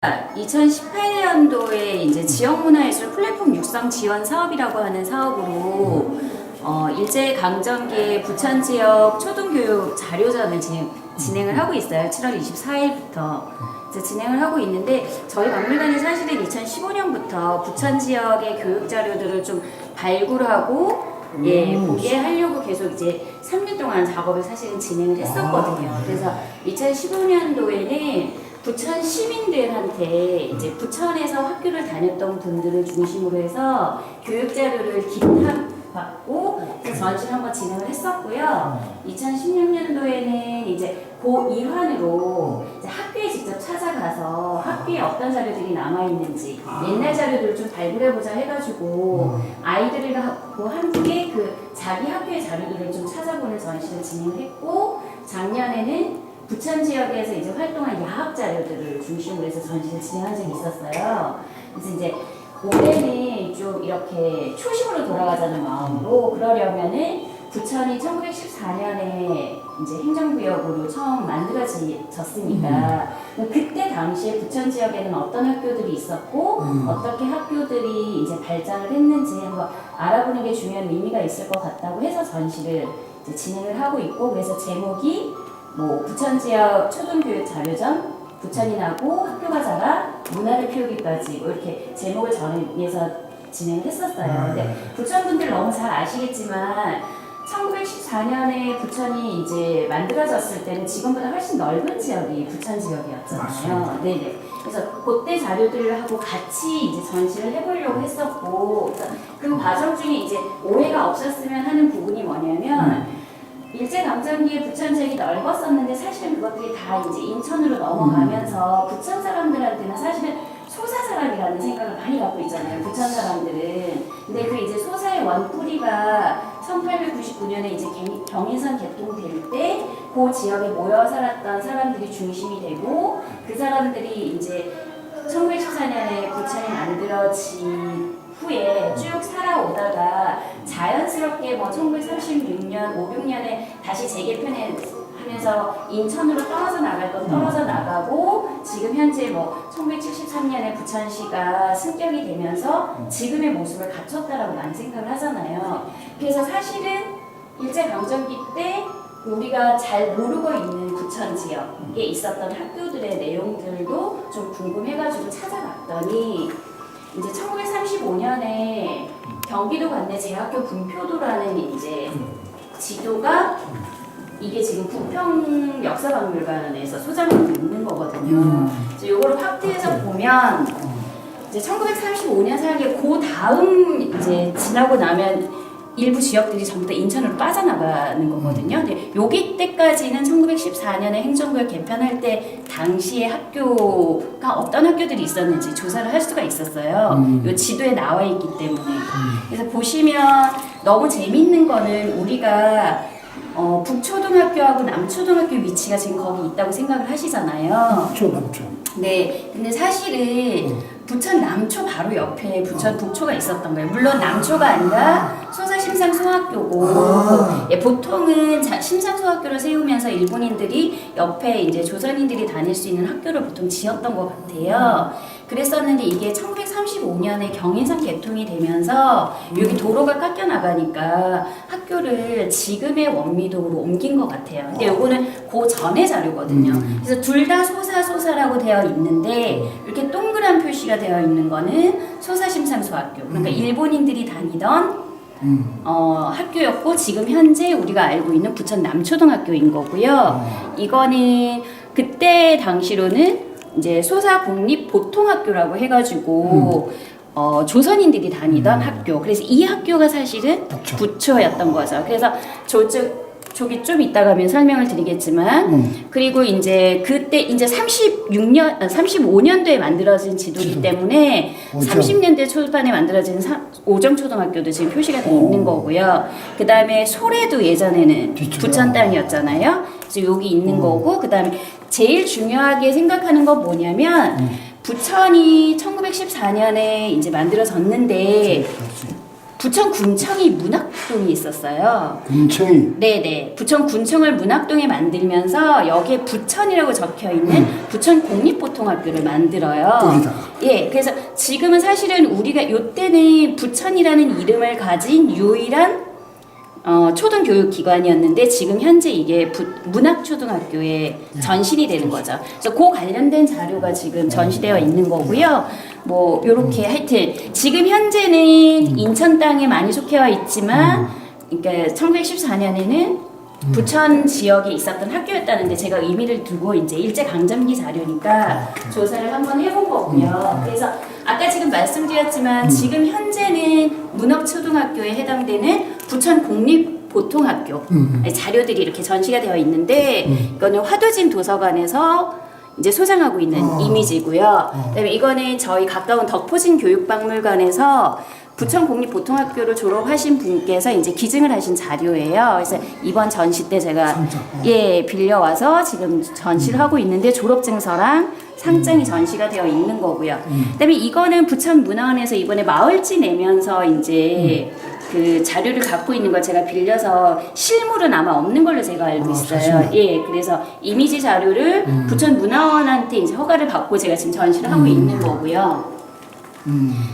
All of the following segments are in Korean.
2018년도에 이제 지역문화예술 플랫폼 육성 지원 사업이라고 하는 사업으로 일제강점기 부천 지역 초등교육 자료전을 진행을 하고 있어요. 7월 24일부터 진행을 하고 있는데 저희 박물관이 사실은 2015년부터 부천 지역의 교육 자료들을 좀 발굴하고 보게 하려고 계속 이제 3년 동안 작업을 사실은 진행을 했었거든요. 그래서 2015년도에는 부천 시민들한테 이제 부천에서 학교를 다녔던 분들을 중심으로 해서 교육 자료를 기탁받고 전시를 한번 진행을 했었고요. 2016년도에는 이제 고1환으로 이제 학교에 직접 찾아가서 학교에 어떤 자료들이 남아있는지 옛날 자료들을 좀 발굴해보자 해가지고 아이들하고 함께 그 자기 학교의 자료들을 좀 찾아보는 전시를 진행을 했고, 작년에는 부천 지역에서 이제 활동한 야학 자료들을 중심으로 해서 전시를 진행한 적이 있었어요. 그래서 이제 올해는 좀 이렇게 초심으로 돌아가자는 마음으로 그러려면은 부천이 1914년에 이제 행정구역으로 처음 만들어졌으니까 그때 당시에 부천 지역에는 어떤 학교들이 있었고 어떻게 학교들이 이제 발전을 했는지 한번 알아보는 게 중요한 의미가 있을 것 같다고 해서 전시를 이제 진행을 하고 있고, 그래서 제목이 부천 지역 초등교육 자료전, 부천이 나고 학교가 자라 문화를 키우기까지 이렇게 제목을 정해서 진행을 했었어요. 근데 부천 분들 너무 잘 아시겠지만 1914년에 부천이 이제 만들어졌을 때는 지금보다 훨씬 넓은 지역이 부천 지역이었잖아요. 네네. 그래서 그때 자료들을 하고 같이 이제 전시를 해보려고 했었고, 그 과정 중에 이제 오해가 없었으면 하는 부분이 뭐냐면 일제강점기에 부천 지역이 넓었었는데 사실은 그것들이 다 이제 인천으로 넘어가면서 부천 사람들한테는 사실은 소사 사람이라는 생각을 많이 갖고 있잖아요. 부천 사람들은. 근데 그 이제 소사의 원뿌리가 1899년에 이제 경인선 개통될 때 그 지역에 모여 살았던 사람들이 중심이 되고, 그 사람들이 이제 1914년에 부천이 만들어진 후에 쭉 살아오다가 자연스럽게 1936년, 56년에 다시 재개편하면서 인천으로 떨어져 나갈 건 떨어져 나가고, 지금 현재 1973년에 부천시가 승격이 되면서 지금의 모습을 갖췄다라고 많이 생각을 하잖아요. 그래서 사실은 일제강점기 때 우리가 잘 모르고 있는 부천 지역에 있었던 학교들의 내용들도 좀 궁금해가지고 찾아봤더니 이제 1935년에 경기도 관내 제학교 분표도라는 이제 지도가 이게 지금 부평 역사박물관에서 소장하고 있는 거거든요. 그래서 요거를 확대해서 보면 이제 1935년 사이에 그 다음 이제 지나고 나면 일부 지역들이 전부 다 인천으로 빠져나가는 거거든요. 근데 여기 때까지는 1914년에 행정구역 개편할 때 당시에 학교가 어떤 학교들이 있었는지 조사를 할 수가 있었어요. 이 지도에 나와 있기 때문에. 그래서 보시면 너무 재밌는 거는 우리가 북초등학교하고 남초등학교 위치가 지금 거기 있다고 생각을 하시잖아요. 남초. 네, 근데 사실은 부천 남초 바로 옆에 부천 북초가 있었던 거예요. 물론 남초가 아니라 소사심상소학교고, 보통은 심상소학교를 세우면서 일본인들이 옆에 이제 조선인들이 다닐 수 있는 학교를 보통 지었던 것 같아요. 그랬었는데 이게 1935년에 경인선 개통이 되면서 여기 도로가 깎여 나가니까 학교를 지금의 원미동으로 옮긴 것 같아요. 근데 요거는 그 전의 자료거든요. 그래서 둘 다 소사라고 되어 있는데 이렇게 동그란 표시가 되어 있는 거는 소사심상소학교. 그러니까 일본인들이 다니던 학교였고, 지금 현재 우리가 알고 있는 부천 남초등학교인 거고요. 이거는 그때 당시로는 이제 소사국립보통학교라고 해가지고 조선인들이 다니던 학교. 그래서 이 학교가 사실은 부초였던 거죠. 그래서 저기 좀 이따 가면 설명을 드리겠지만, 그리고 이제 그때 이제 35년도에 만들어진 지도이기 때문에 30년대 초반에 만들어진 오정초등학교도 지금 표시가 되어 있는 거고요. 그 다음에 소래도 예전에는 부천 땅이었잖아요. 그래서 여기 있는 거고, 그 다음에 제일 중요하게 생각하는 건 뭐냐면 부천이 1914년에 이제 만들어졌는데 부천 군청이 문학동이 있었어요. 군청이. 네네. 부천 군청을 문학동에 만들면서 여기에 부천이라고 적혀 있는 부천 공립보통학교를 만들어요. 거기다가. 예. 그래서 지금은 사실은 우리가 요때는 부천이라는 이름을 가진 유일한 초등교육기관이었는데 지금 현재 이게 문학초등학교의 전신이 되는 거죠. 그래서 그 관련된 자료가 지금 전시되어 있는 거고요. 뭐 요렇게 하여튼 지금 현재는 인천 땅에 많이 속해와 있지만 그러니까 1914년에는 부천 지역에 있었던 학교였다는데 제가 의미를 두고 이제 일제 강점기 자료니까 조사를 한번 해본 거고요. 그래서 아까 지금 말씀드렸지만 지금 현재는 문학초등학교에 해당되는 부천 공립보통학교 자료들이 이렇게 전시가 되어 있는데 이거는 화두진 도서관에서 이제 소장하고 있는 이미지고요. 그다음에 이거는 저희 가까운 덕포진 교육박물관에서 부천 공립보통학교를 졸업하신 분께서 이제 기증을 하신 자료예요. 그래서 이번 전시 때 제가 빌려와서 지금 전시를 하고 있는데 졸업증서랑 상장이 전시가 되어 있는 거고요. 그다음에 이거는 부천문화원에서 이번에 마을지 내면서 이제 그 자료를 갖고 있는 걸 제가 빌려서 실물은 아마 없는 걸로 제가 알고 있어요. 예, 그래서 이미지 자료를 부천문화원한테 이제 허가를 받고 제가 지금 전시를 하고 있는 거고요.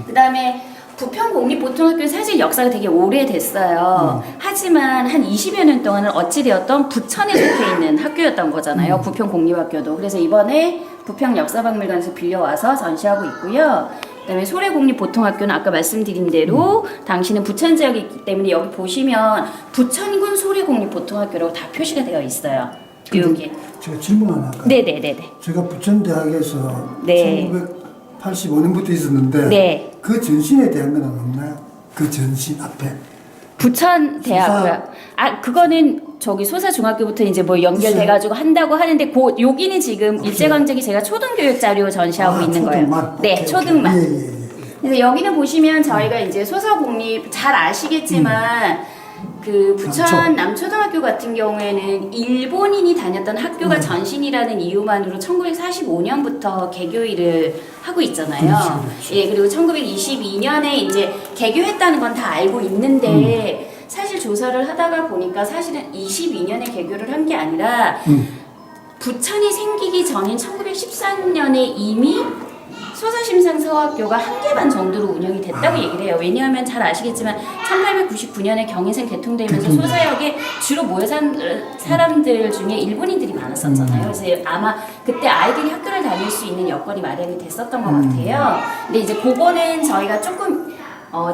그다음에 부평공립보통학교는 사실 역사가 되게 오래됐어요. 하지만 한 20여 년 동안은 어찌되었던 부천에 속해 있는 학교였던 거잖아요. 부평공립학교도. 그래서 이번에 부평역사박물관에서 빌려와서 전시하고 있고요. 그다음에 소래공립보통학교는 아까 말씀드린 대로 당시는 부천 지역에 있기 때문에 여기 보시면 부천군 소래공립보통학교라고 다 표시가 되어 있어요. 여기. 제가 질문 하나 할까요? 네네네네. 제가 부천대학에서 네. 1985년부터 있었는데 네. 그 전신에 대한 건 없나요? 그 전신 앞에. 부천대학교요. 아 그거는 저기 소사중학교부터 이제 뭐 연결돼가지고 한다고 하는데 여기는 지금 일제강점기 제가 초등교육 자료 전시하고 있는 초등만. 거예요. 네, 오케이, 초등만. 오케이. 예. 그래서 여기는 보시면 저희가 이제 소사공립 잘 아시겠지만 그 부천 남초등학교 같은 경우에는 일본인이 다녔던 학교가 전신이라는 이유만으로 1945년부터 개교일을 하고 있잖아요. 그렇죠. 예, 그리고 1922년에 이제 개교했다는 건 다 알고 있는데 사실 조사를 하다가 보니까 사실은 22년에 개교를 한 게 아니라 부천이 생기기 전인 1913년에 이미 소사심상서학교가 한 개 반 정도로 운영이 됐다고 얘기를 해요. 왜냐하면 잘 아시겠지만 1899년에 경인선 개통되면서 소사역에 주로 모여 산 사람들 중에 일본인들이 많았었잖아요. 그래서 아마 그때 아이들이 학교를 다닐 수 있는 여건이 마련이 됐었던 것 같아요. 근데 이제 그거는 저희가 조금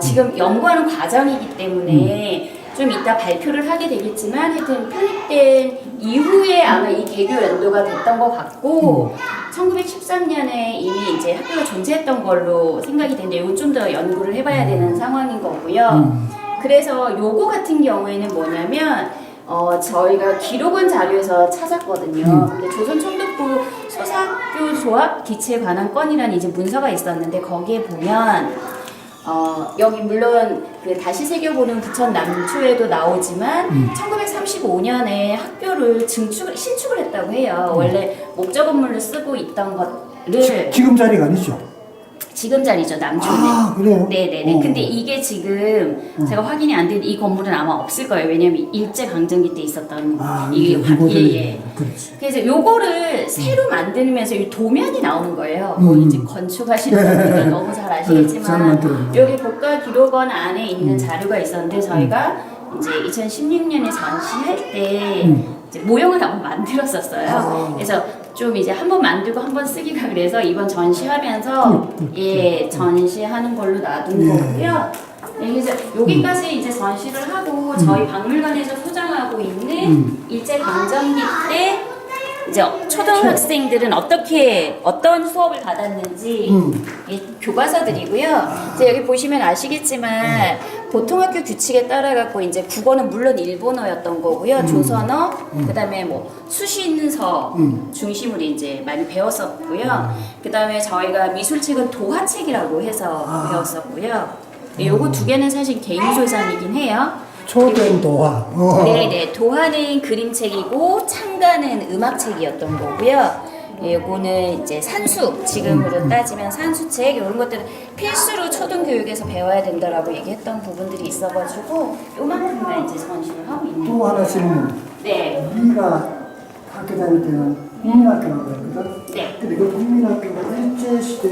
지금 연구하는 과정이기 때문에 좀 이따 발표를 하게 되겠지만 하여튼 편입된 이후에 아마 이 개교 연도가 됐던 것 같고 1913년에 이미 이제 학교가 존재했던 걸로 생각이 되는데 이건 좀 더 연구를 해봐야 되는 상황인 거고요. 그래서 요거 같은 경우에는 뭐냐면 저희가 기록원 자료에서 찾았거든요. 근데 조선총독부 소사학교 조합 기치에 관한 건이라는 이제 문서가 있었는데 거기에 보면 여기 물론 그 다시 새겨보는 부천 남초에도 나오지만 1935년에 학교를 신축을 했다고 해요. 원래 목적 건물로 쓰고 있던 것을 지금 자리가 아니죠? 지금 자리죠, 남초는. 아, 그래요? 네네네. 근데 이게 지금 제가 확인이 안 된 이 건물은 아마 없을 거예요. 왜냐면 일제강점기 때 있었던 예. 그래서 요거를 새로 만들면서 이 도면이 나오는 거예요. 뭐 이제 건축하시는 분들은 너무 잘 아시겠지만 여기 국가기록원 안에 있는 자료가 있었는데 저희가 이제 2016년에 전시할 때 이제 모형을 한번 만들었었어요. 그래서 좀 이제 한번 만들고 한번 쓰기가 그래서 이번 전시하면서 전시하는 걸로 놔둔 거고요. 그래서 여기까지 이제 전시를 하고 저희 박물관에서 소장하고 있는 일제 강점기 때 이제 초등학생들은 어떤 수업을 받았는지 교과서들이고요. 이제 여기 보시면 아시겠지만 보통학교 규칙에 따라 갖고 이제 국어는 물론 일본어였던 거고요. 조선어, 그다음에 뭐 수신서 중심으로 이제 많이 배웠었고요. 그다음에 저희가 미술책은 도화책이라고 해서 배웠었고요. 요거 두 개는 사실 개인 소장이긴 해요. 초된 도화. 네네. 도화는 그림책이고 창가는 음악책이었던 거고요. 요거는 이제 산수, 지금으로 따지면 산수책 이런 것들은 필수로 초등교육에서 배워야 된다라고 얘기했던 부분들이 있어가지고 요만큼만 이제 전시를 하고 있는 또 하나 질문. 네. 우리가 학교 다닐 때는 국민학교라고 했거든. 네. 근데 그 국민학교가 일제시대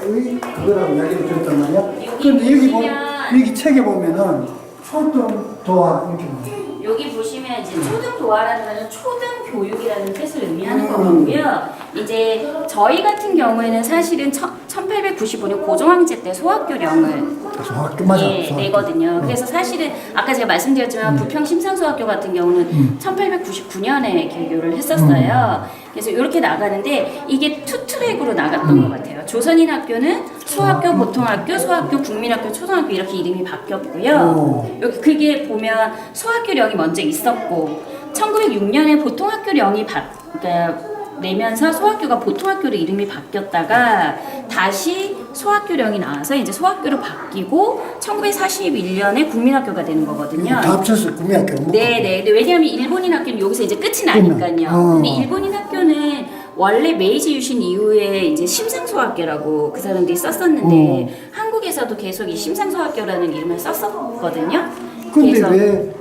때의 그거라고 이야기를 들었단 말이야. 여기 그런데 보시면- 여기 책에 보면은 초등도화 이렇게 나와요. 여기 보시면 이제 초등도화라는 것은 초등교육이라는 뜻을 의미하는 거고요. 이제 저희 같은 경우에는 사실은 1895년 고종황제 때 소학교령을 소학교 맞아. 예, 소학교. 내거든요. 그래서 사실은 아까 제가 말씀드렸지만 부평 심상소학교 같은 경우는 1899년에 개교를 했었어요. 그래서 이렇게 나가는데 이게 투트랙으로 나갔던 것 같아요. 조선인 학교는 소학교, 보통학교, 소학교, 국민학교, 초등학교 이렇게 이름이 바뀌었고요. 여기 그게 보면 소학교령이 먼저 있었고 1906년에 보통학교령이 그러니까 내면서 소학교가 보통학교로 이름이 바뀌었다가 다시 소학교령이 나와서 이제 소학교로 바뀌고 1941년에 국민학교가 되는 거거든요. 다 합쳐서 국민학교. 네네. 근데 왜냐하면 일본인 학교는 여기서 이제 끝이 나니까요. 근데 일본인 학교는 원래 메이지 유신 이후에 이제 심상소학교라고 그 사람들이 썼었는데 한국에서도 계속 이 심상소학교라는 이름을 썼었거든요. 근데 왜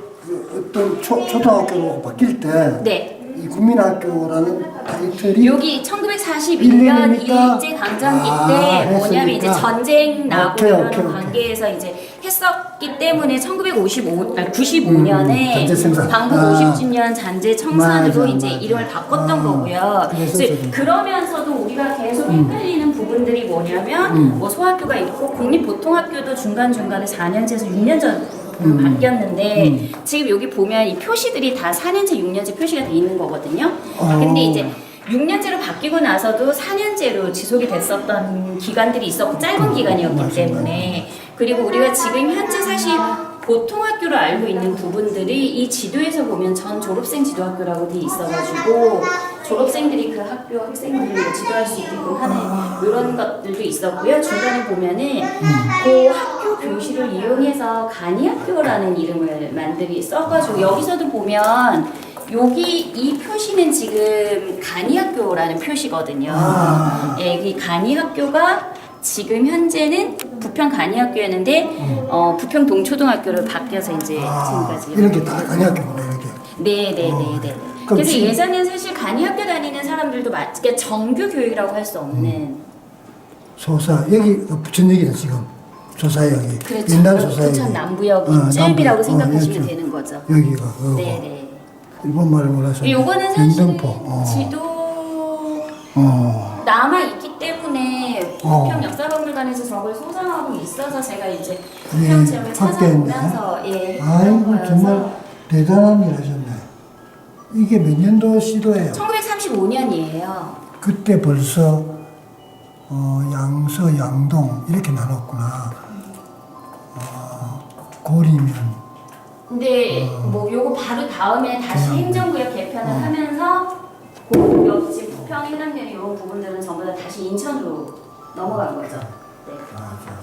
어떤 초등학교로 바뀔 때 네. 이 국민학교라는 타이틀이 여기 1941년 일본이니까? 일제강점기 아, 때 뭐냐면 이제 했으니까. 전쟁 나고 오케이, 이러는 오케이. 관계에서 이제 했었기 때문에 95년에 잔재 생산. 광복 아. 50주년 잔재 청산으로 맞아, 이제 맞아. 이름을 바꿨던 아, 거고요. 그래서 그래서 저도. 그러면서도 우리가 계속 헷갈리는 부분들이 뭐냐면 뭐 소학교가 있고 국립보통학교도 중간중간에 4년제에서 6년 전 바뀌었는데 지금 여기 보면 이 표시들이 다 4년제, 6년제 표시가 돼 있는 거거든요. 근데 이제 6년제로 바뀌고 나서도 4년제로 지속이 됐었던 기간들이 있었고 짧은 기간이었기 때문에 그리고 우리가 지금 현재 사실 보통학교로 알고 있는 부분들이 이 지도에서 보면 전 졸업생 지도학교라고 돼 있어가지고 졸업생들이 그 학교 학생들을 지도할 수 있게끔 하는 이런 것들도 있었고요. 중간에 보면은 그 학교 교실을 이용해서 간이학교라는 이름을 써가지고 여기서도 보면 여기 이 표시는 지금 간이학교라는 표시거든요. 예, 이 간이학교가 지금 현재는 부평 간이학교였는데 부평 동초등학교로 바뀌어서 이제 지금까지 이런 게 다 간이학교구나 이렇게. 네네네네. 그럼 그래서 지금- 예전엔 사실 간이학교 다니는 사람들도 그러니까 정규 교육이라고 할 수 없는 소사 여기 부천역이다 지금. 소사역이. 그렇죠. 옛날 소사역이. 부천 남부역 어, 이쯤이라고 남부. 생각하시면 이쪽. 되는 거죠. 여기가. 네네. 일본 말을 몰라서. 요거는 사실 영등포. 지도 남아 있기 때문에 부평 역사박물관에서 저걸 소장하고 있어서 제가 이제 부평 지역을 확대했네. 찾아보면서 예. 아이고 거여서 정말 대단한 일 하셨네. 이게 몇 년도 시도예요? 1935년이에요. 그때 벌써 양서, 양동 이렇게 나눴구나. 고리면 근데 뭐 요거 바로 다음에 다시 행정구역 개편을 하면서 그 옆집 부평 해남되는 이런 부분들은 전부 다 다시 인천으로 넘어간 거죠. 네. 맞아.